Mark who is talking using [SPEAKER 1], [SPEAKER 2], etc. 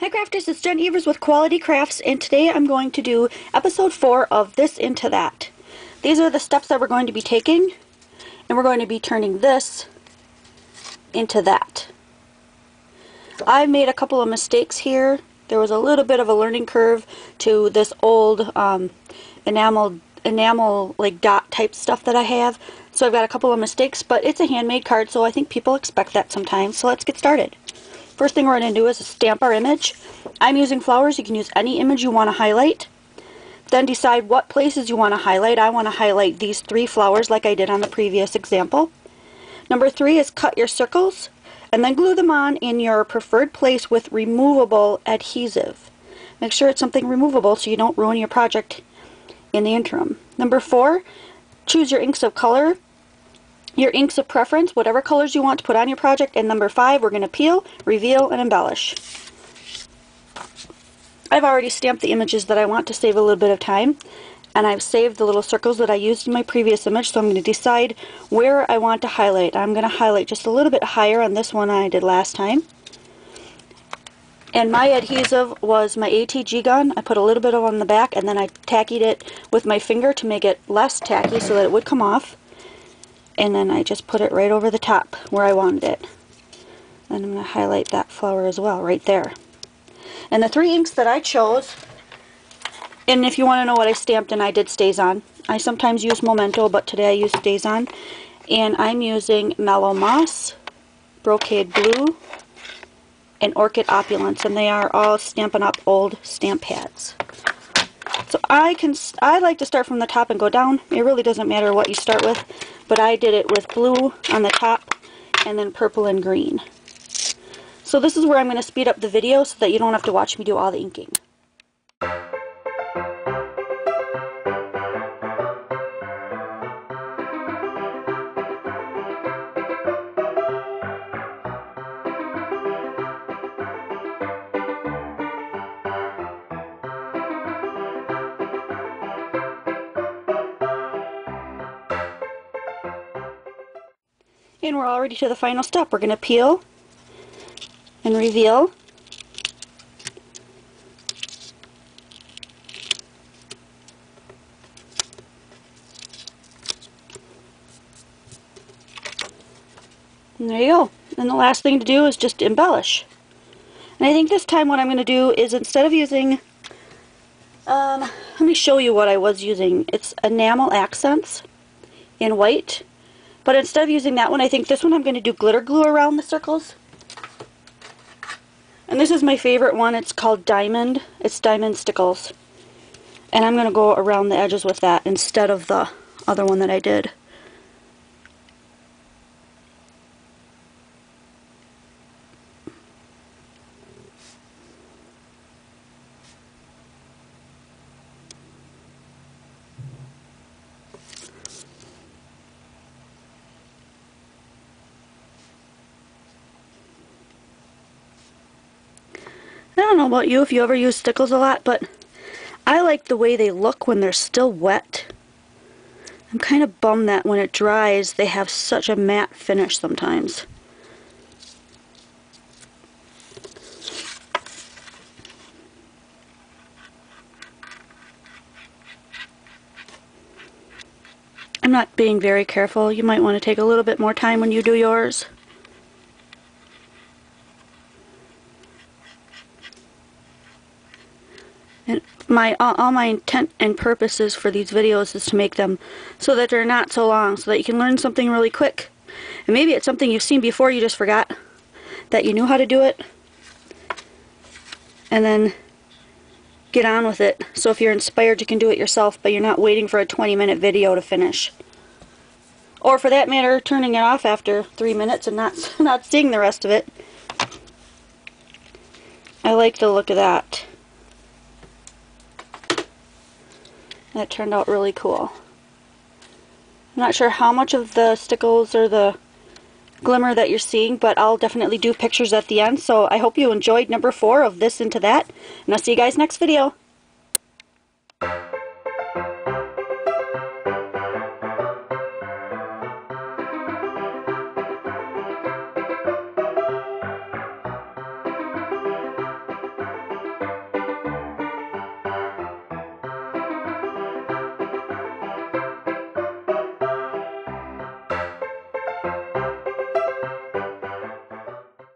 [SPEAKER 1] Hi crafters, it's Jen Evers with Quality Crafts, and today I'm going to do episode 4 of This Into That. These are the steps that we're going to be taking, and we're going to be turning this into that. I made a couple of mistakes here. There was a little bit of a learning curve to this old enamel like dot type stuff that I have. So I've got a couple of mistakes, but it's a handmade card, so I think people expect that sometimes. So let's get started. First thing we're going to do is stamp our image. I'm using flowers. You can use any image you want to highlight. Then decide what places you want to highlight. I want to highlight these 3 flowers like I did on the previous example. Number 3 is cut your circles and then glue them on in your preferred place with removable adhesive. Make sure it's something removable so you don't ruin your project in the interim. Number 4, choose your inks of color. Your inks of preference, whatever colors you want to put on your project. And number 5, we're going to peel, reveal, and embellish. I've already stamped the images that I want to save a little bit of time, and I've saved the little circles that I used in my previous image, so I'm going to decide where I want to highlight. I'm going to highlight just a little bit higher on this one than I did last time. And my adhesive was my ATG gun. I put a little bit on the back, and then I tackied it with my finger to make it less tacky so that it would come off. And then I just put it right over the top where I wanted it. And I'm going to highlight that flower as well, right there. And the 3 inks that I chose, and if you want to know what I stamped in, I did StazOn. I sometimes use Memento, but today I use StazOn. And I'm using Mellow Moss, Brocade Blue, and Orchid Opulence, and they are all Stampin' Up! Old stamp pads. So I like to start from the top and go down. It really doesn't matter what you start with, but I did it with blue on the top and then purple and green. So this is where I'm going to speed up the video so that you don't have to watch me do all the inking. And we're already to the final step. We're going to peel and reveal. And there you go. And the last thing to do is just embellish. And I think this time what I'm going to do is, instead of using, let me show you what I was using. It's enamel accents in white. But instead of using that one, I think this one I'm going to do glitter glue around the circles. And this is my favorite one. It's called Diamond. It's Diamond Stickles. And I'm going to go around the edges with that instead of the other one that I did. I don't know about you if you ever use stickles a lot, but I like the way they look when they're still wet. I'm kind of bummed that when it dries they have such a matte finish sometimes. I'm not being very careful. You might want to take a little bit more time when you do yours. And all my intent and purposes for these videos is to make them so that they're not so long, so that you can learn something really quick. And maybe it's something you've seen before, you just forgot that you knew how to do it. And then get on with it. So if you're inspired, you can do it yourself, but you're not waiting for a 20-minute video to finish. Or for that matter, turning it off after 3 minutes and not seeing the rest of it. I like the look of that. That turned out really cool. I'm not sure how much of the stickles or the glimmer that you're seeing, but I'll definitely do pictures at the end. So I hope you enjoyed number 4 of This Into That, and I'll see you guys next video.